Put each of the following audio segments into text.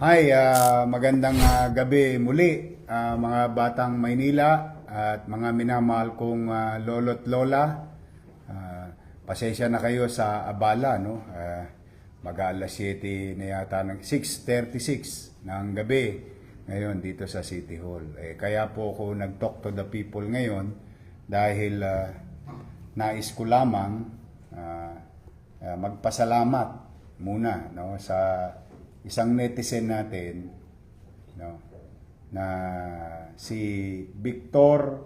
Hi, magandang gabi muli mga batang Maynila at mga minamahal kong lolo't lola. Pasensya na kayo sa abala, no? Mag-aalas 7 na yata ng 6:36 ng gabi ngayon dito sa City Hall. Kaya po ako nag-talk to the people ngayon dahil nais ko lamang magpasalamat muna, no, sa isang netizen natin, no, na si Victor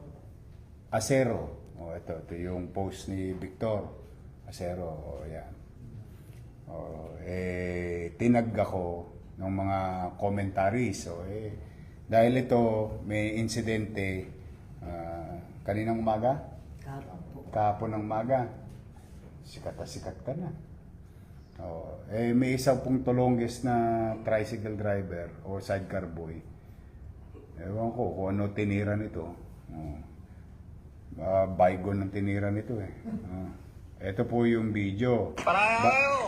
Acero. Ito yung post ni Victor Acero. Yan. Tinag ako ng mga commentaries. Dahil ito may insidente kaninang umaga? Kahapon ng umaga. Sikat na sikat ka na. May isang pong tulongges na tricycle driver o sidecar boy. Ewan ko kung ano tinira nito. Baygon ng tinira nito eh. Ito po yung video.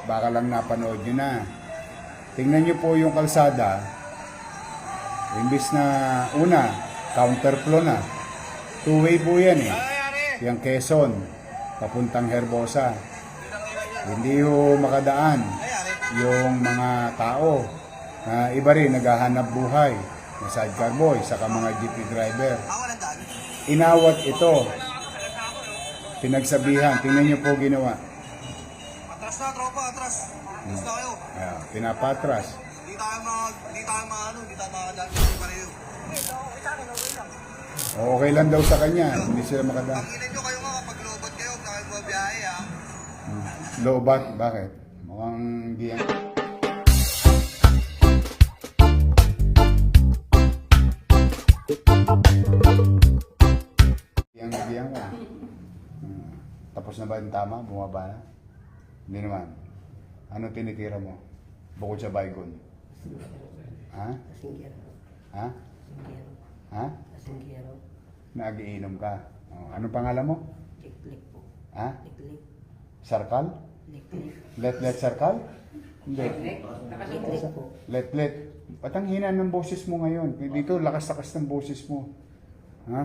Baka lang napanood nyo na. Tingnan nyo po yung kalsada. Imbis na una, counterflow na. Two-way po yan eh. Yung Quezon, papuntang Herbosa. Hindi ho makadaan yung mga tao na iba rin naghahanap buhay na sidecar boy saka mga jeepney driver. Inawat ito. Pinagsabihan. Tingnan niyo po ginawa. Atras na, tropa, atras. Atras na kayo. Pinapatras. Hindi tayo makadaan. Pareho. Okay lang daw sa kanya. Hindi sila makadaan. Panginin nyo kayo nga kapag lobot kayo, kahit mabiyahe ha. Lobat? Bakit? Mukhang giyang. Giyang ka. Tapos na ba yung tama? Bumaba na? Hindi naman. Ano tinitira mo? Bukod sa baygon? Ha? Asinggero. Ha? Asinggero. Ha? Asinggero. Nagiinom ka. Anong pangalan mo? Liklik po. Ha? Liklik. Sarkal? Liklik. Let Sarkal? Hindi. Liklik po. Let. Ba't ang hina ng boses mo ngayon? Dito, lakas-lakas ng boses mo. Ha?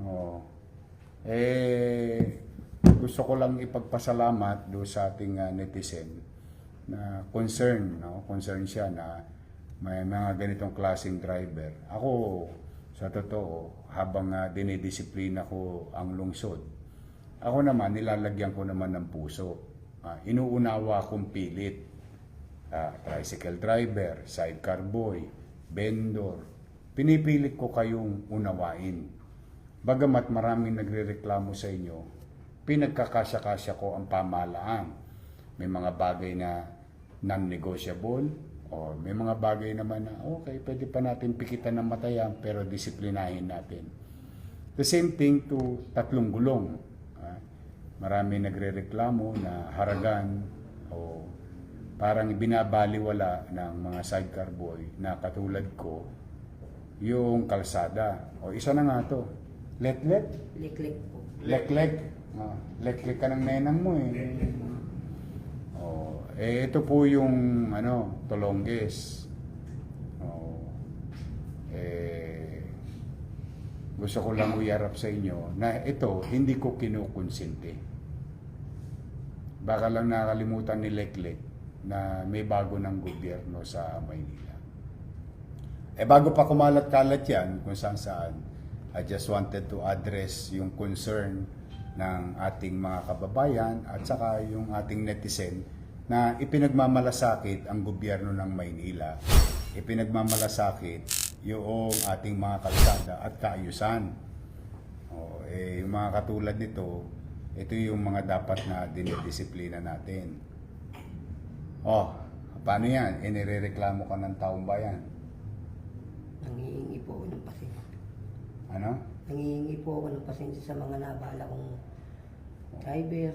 Oo. Gusto ko lang ipagpasalamat do sa ating netizen na concern, no? Concern siya na may mga ganitong klaseng driver. Ako, sa totoo, habang dinidisiplina ko ang lungsod, ako naman, nilalagyan ko naman ng puso. Inuunawa kong pilit. Tricycle driver, sidecar boy, vendor. Pinipilit ko kayong unawain. Bagamat maraming nagrereklamo sa inyo, pinagkakasya-kasya ko ang pamahalaan. May mga bagay na non-negotiable, o may mga bagay naman na okay, pwede pa natin pikitan ng matayan pero disiplinahin natin. The same thing to tatlong gulong. Marami nagrereklamo na haragan o parang binabaliwala ng mga sidecar boy na katulad ko yung kalsada. O isa na nga to. Let. Liklik po. Lek. Lek ka ng nenang mo eh. Ito po yung tulongges. Gusto ko lang uyarap sa inyo na ito hindi ko kinukonsinti. Baka lang nakalimutan ni Leklek na may bago ng gobyerno sa Maynila. Bago pa kumalat-kalat yan kung saan, I just wanted to address yung concern ng ating mga kababayan at saka yung ating netizen na ipinagmamalasakit ang gobyerno ng Maynila. Ipinagmamalasakit yung ating mga kalsada at kaayusan. Yung mga katulad nito, ito yung mga dapat na dinidisiplina natin. Paano yan? Nirereklamo ka ng taong bayan. Nangihingi po ako ng pasensya. Ano? Nangihingi po ako ng pasensya sa mga nabala kong driver,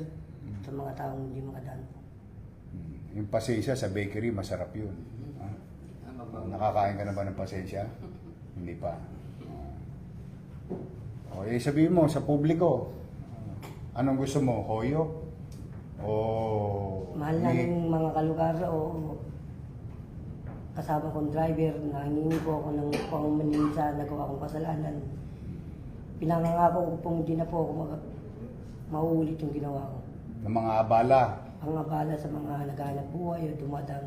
sa mga taong hindi makadaan po. Yung pasensya sa bakery, masarap yun. Nakakain ka na ba ng pasensya? Hindi pa. Sabihin mo sa publiko, anong gusto mo? Hoyo? O Mahal na ng mga kalugar o kasama kong driver, nangingi po ako ng paumanin sa nagawa kong kasalanan. Pinangangako ko pong hindi na po ako mauulit yung ginawa ko. Ng mga abala. Ang abala sa mga naghahanap buhay o dumadang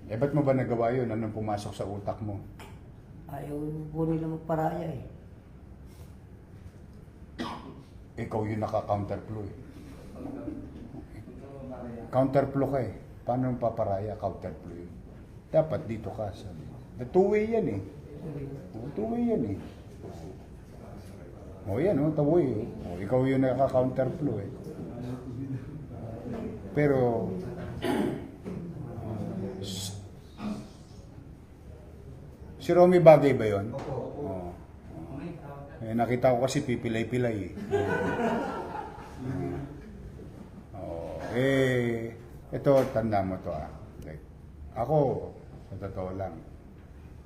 Eh, ba't mo ba nagawa yun? Anong pumasok sa utak mo? ayaw po nila magparaya eh. Ikaw yung naka-counterflow eh. Counterflow ka eh. Paano yung paparaya? Counterflow yun. Dapat dito ka. Sabi. Two-way yan eh. Two-way yan eh. O yan o, tawoy. O, ikaw yung naka-counterflow eh. Pero, si Romy bagay ba yun? Oo. Eh, nakita ko kasi pipilay-pilay eh. Oo. Eh, ito, tanda mo to ah. Like, ako, sa totoo lang,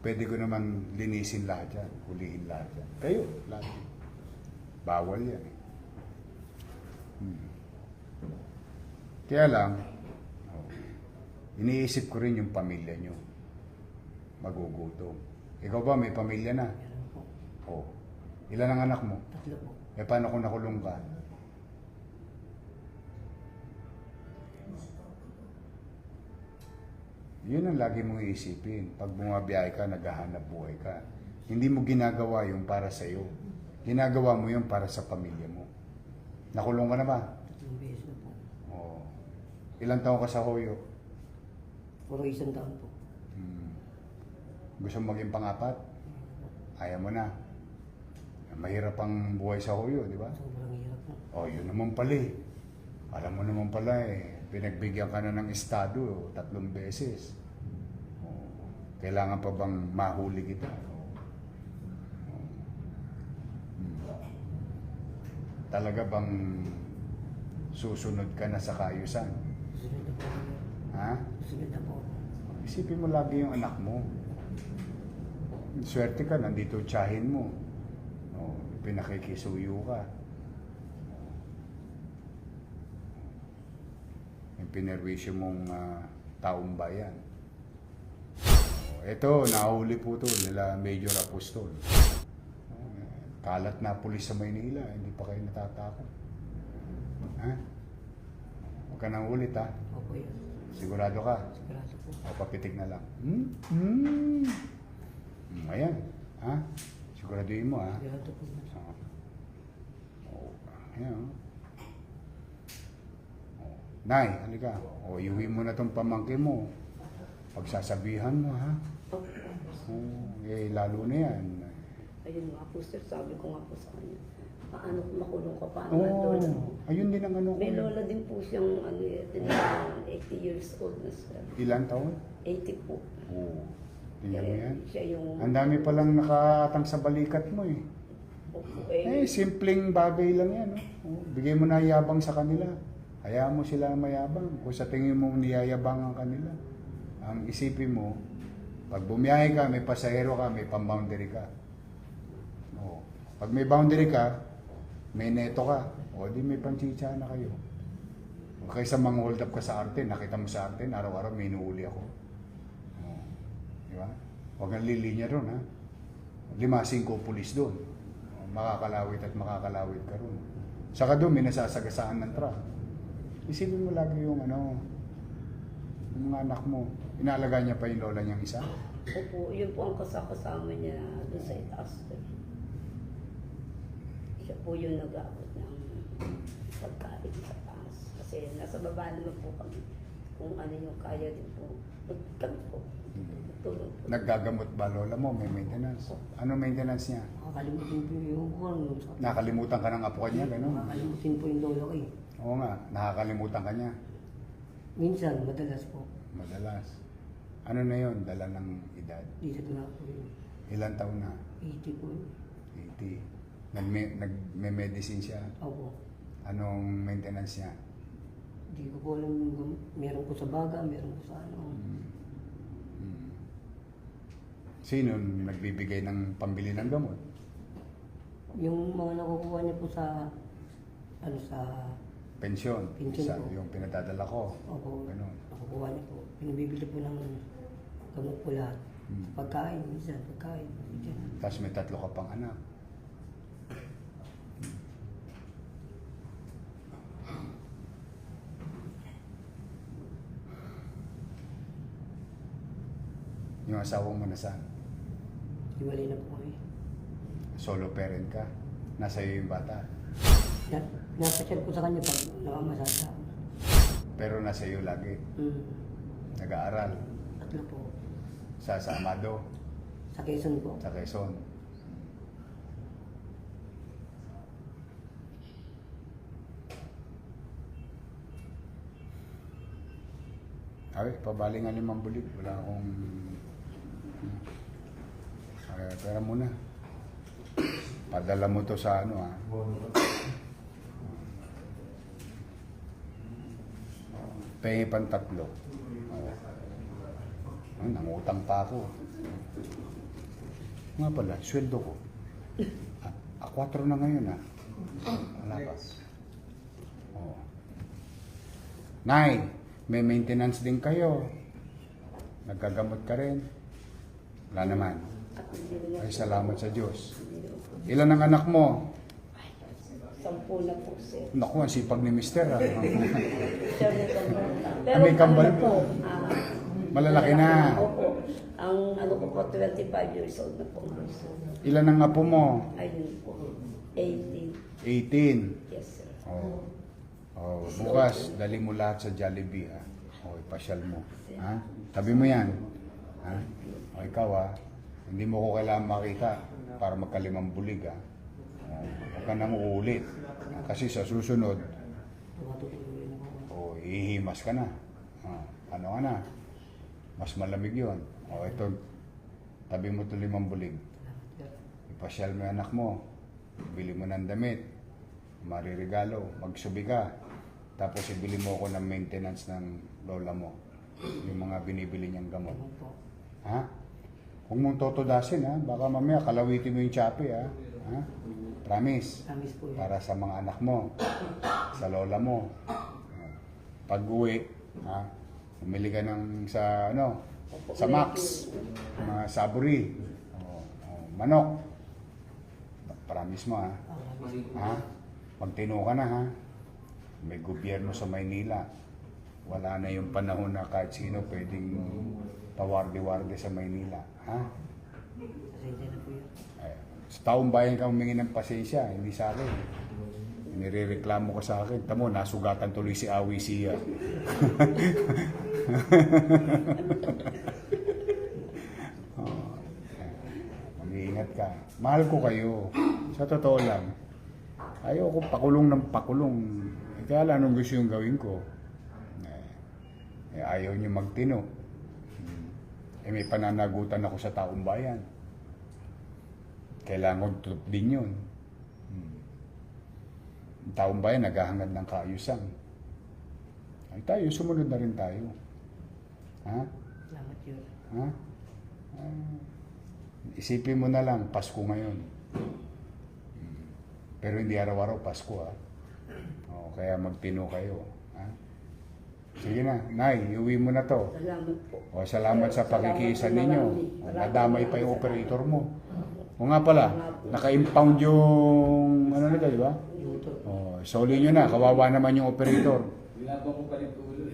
pwede ko naman linisin lahat yan, hulihin lahat yan. Kayo, lahat yan. Bawal yan eh. Kaya lang, iniisip ko rin yung pamilya nyo. Magugutom. Ikaw ba, may pamilya na? Meron po. Oo. Ilan ang anak mo? 3 po. Eh, paano kung nakulong ka? Yun ang lagi mong iisipin. Pag bumabiyahe ka, naghahanap buhay ka. Hindi mo ginagawa yung para sa iyo. Ginagawa mo yung para sa pamilya mo. Nakulong ka na ba? 3 beses na po. Oo. Ilang taon ka sa Hoyo? Puro 1 taon po. Gusto mo maging pangapat? Ayaw mo na. Mahirap ang buhay sa Hoyo, di ba? Sobrang hirap po. Oh, yun naman pala eh. Alam mo naman pala eh. Pinagbigyan ka na ng estado 3 beses. Oh, kailangan pa bang mahuli kita? Talaga bang susunod ka na sa kaayusan? Susunod na po. Ha? Susunod na po. Isipin mo lagi yung anak mo. Swerte ka, nandito tiyahin mo. Oh, pinakikisuyo ka. Yung pinerwisyo mong taong bayan. Oh, ito, nahuli po to nila Major Apostol. Kalat na pulis sa Maynila, hindi pa kayo natatakot. Ha? Huwag ka nang ulit ha. Opo yun. Sigurado ka? Sigurado po. O papitig na lang. Ayan. Ha? Siguraduhin mo ha. Sigurado po. Ayan. Nay, halika. O, iuwi mo na tong pamangkin mo. Pagsasabihan mo ha. Eh, lalo na yan. Ayun nga po sir, sabi ko nga po sa kanya, paano kung makulong ka, paano Oo. nga lola mo? Ayun din ang ano ko. May lola din po siyang 80 years old na sir. Ilan taon? 80 po. Oo. Tingnan mo yan. Siya yung... Ang dami palang nakatang sa balikat mo eh. Opo, Eh, simpleng bagay lang yan. Oh. Bigay mo na yabang sa kanila. Hayaan mo sila mayabang. Kung sa tingin mo niyayabang ang kanila. Ang isipin mo, pag bumiyahe ka, may pasahero ka, may pang-boundary ka. Oh. Pag may boundary ka, may neto ka. O di may panchicha na kayo. O kaysa mga hold up ka sa Arten, nakita mo sa Arten, araw-araw may inuuli ako. Oh. Di ba? Huwag kang lilinya doon ha. 5-5 pulis doon. Makakalawit at makakalawit ka ron. Saka doon, may nasasagasaan ng truck. Isipin mo lagi yung yung mga anak mo. Inalaga niya pa yung lola niyang isa. Opo, yun po ang kasama niya doon sa itaas. Siya po yung nag-aabot ng pagkain sa taas. Kasi nasa baba naman po kami. Kung ano yung kaya din po. Kami po. Tulong po. Naggagamot ba lola mo? May maintenance. Ano maintenance niya? Nakakalimutin po yung buwan. Nakalimutan ka ng apo niya, gano'n? Nakakalimutin po yung lolo ko eh. Oo nga, nakakalimutan ka niya. Minsan, madalas po. Madalas. Ano na yon? Dala ng edad? Dito na po yun. Ilan taon na? 80 po yun. 80. Nagme-medicine siya. Opo. Anong maintenance niya? Hindi ko po alam yung gamot. Meron po sa baga, meron po sa ano. Sino nagbibigay ng pambili ng gamot? Yung mga nakukuha niya po sa ano sa Pensyon. Pensyon Isa, po. yung pinadadala ko. opo, Ganun. nakukuha niya po. Pinabibili bibili po ng gamot po lahat. Pagkain, minsan, pagkain. Minsan. Tapos may 3 ka pang anak. Yung asawa mo nasaan? Hiwalay na po kami. Solo parent ka? Nasa iyo yung bata? Napasyal ko sa kanya pag nakamasada ako. Pero nasa iyo lagi. Nag-aaral. 3 po. Sa Amado, Sa Quezon po. sa Quezon. Ay, pabaling nga 5 bulig. Wala akong... Ay, pera muna. Padala mo to sa ano ha. Pengi pang 3. Ay, nangutang pa ako. Nga pala, sweldo ko. 4 na ngayon ha. Wala pa. Oh. Nay, may maintenance din kayo. Nagkagamot ka rin. Wala naman. Ay, salamat sa Diyos. Ilan ang anak mo? 10 na po, sir. Naku, ang sipag ni Mister ha. Sir, may kambal. Pero May kambal ano po. Malalaki na. Opo. Ang ano ko po, 25 years old na po. Ilan ang apo mo? Ayun po. 18. 18. Yes, sir. Oh. Oh, bukas, dali mo lahat sa Jollibee, ha? O, ipasyal mo. Ha? Tabi mo yan. Ha? O, ikaw, ha? Hindi mo ko kailangan makita para magkalimang bulig, ha? O, huwag ka nang uulit. Kasi sa susunod, Tumatutuloy na po. o, ihimas ka na. Ano ka na? Mas malamig yon. O, ito, tabi mo ito 5 bulig. Ipasyal mo yung anak mo. Bili mo ng damit. Mariregalo. Magsubi ka. Tapos ibili mo ako ng maintenance ng lola mo. Yung mga binibili niyang gamot. Ano po? Ha? Huwag mong totodasin ha. Baka mamaya kalawitin mo yung chape ha. Ha? Promise. Promise po yun. Para sa mga anak mo. Sa lola mo. Pag uwi, ha? Umili ka ng sa ano? Sa Max. Mga saburi. Manok. Promise mo ha. Ha? Magtino ka na ha. May gobyerno sa Maynila. Wala na yung panahon na kahit sino pwedeng pawarde-warde sa Maynila. Ha? Pasensya na po yun. Ay, sa taong bayan ka humingi ng pasensya, hindi sa akin. Nirereklamo ka sa akin. Tamo, nasugatan tuloy si Awi siya. Mag-iingat ka. Mahal ko kayo. Sa totoo lang. Ayaw ko pakulong ng pakulong. Kaya lang anong gusto yung gawin ko. Ayaw niyo magtino. May pananagutan ako sa taong bayan. Kailangan ko tutup din yun. Ang taong bayan naghahangad ng kaayusan. Ay tayo, sumunod na rin tayo. Ha? Salamat yun. Ha? Isipin mo na lang, Pasko ngayon. Pero hindi araw-araw Pasko ha. O, kaya magtino kayo. Ha? Sige na, Nay, iuwi mo na to. Salamat po. O, salamat sa pakikiisa ninyo. O, nadamay pa yung operator mo. O nga pala, naka-impound yung ano nito, di ba? O, soli nyo na, kawawa naman yung operator. Wilabang ko pa rin tulo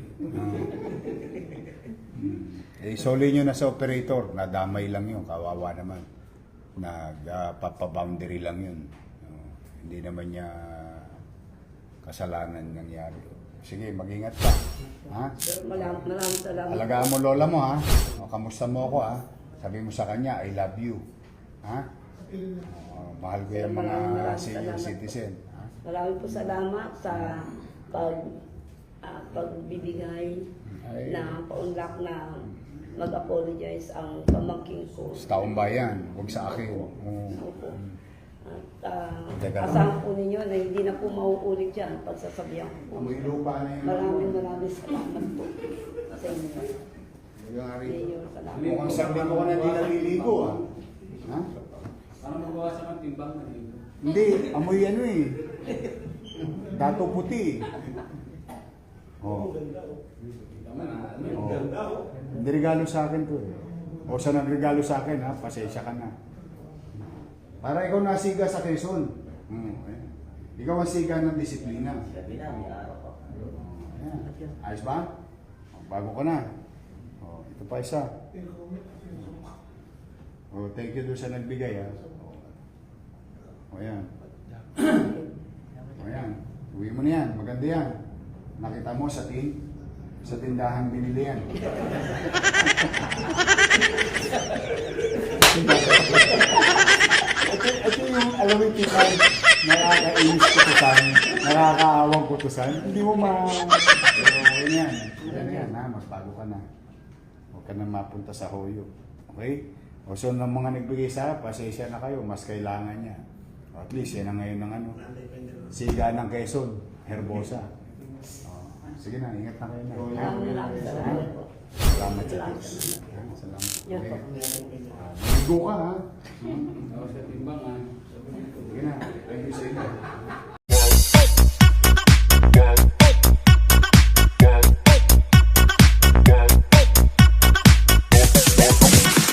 eh. Soli nyo na sa operator, nadamay lang yun, kawawa naman. Nagpapaboundary lang yun. Hindi naman niya kasalanan nangyari. Sige, mag-ingat ka. Ha? Sir, maraming salamat. Alagaan mo lola mo ha. O, kamusta mo ako ha. Sabi mo sa kanya, I love you. Ha? O, mahal ko yung mga Maraming senior salamat citizen. Ha? Maraming po salamat sa pagbibigay Ay. na paunlak na mag-apologize ang pamangking ko. Sa taong bayan, huwag sa akin. O, Opo. At Teka lang. asahan po ninyo na hindi na po mauulit yan pagsasabihan ko po. amoy lupa na yun. Maraming salamat po sa inyo. Yung ari. Mayor, salamat. Mukhang sabi ko ka na hindi naliligo ha. Ha? Parang mabawasan ang timbang na dito. Hindi, amoy ano eh. Dato puti. Oh. Tama na. Oh. Hindi regalo sa akin to eh. O sa nagregalo sa akin ha, pasensya ka na. Para ikaw nasiga sa Quezon. Ayan. Ikaw ang siga ng disiplina. Ayan. Ayos ba? Bago ka na. Ito pa isa. Thank you doon sa nagbigay ha. Ayan. Ayan. Uwi mo na yan. Maganda yan. Nakita mo sa tindahan binili yan. Ito yung, alam mo yung tipay, nakakainis kutusan, nakakaawang kutusan, hindi mo yan. Yan ha, mas bago ka na. Huwag ka na mapunta sa hoyo. Okay? O so, ng mga nagbigay sa pasensya na kayo, mas kailangan niya. O, at least, yan ang ngayon ng ano, siga ng Quezon, Herbosa. Sige na, ingat na kayo na. Salamat po. Salamat sa Diyos. Salamat. Okay. Maligo ka ha. Ako sa timbang ah. Sige na, thank you sa inyo.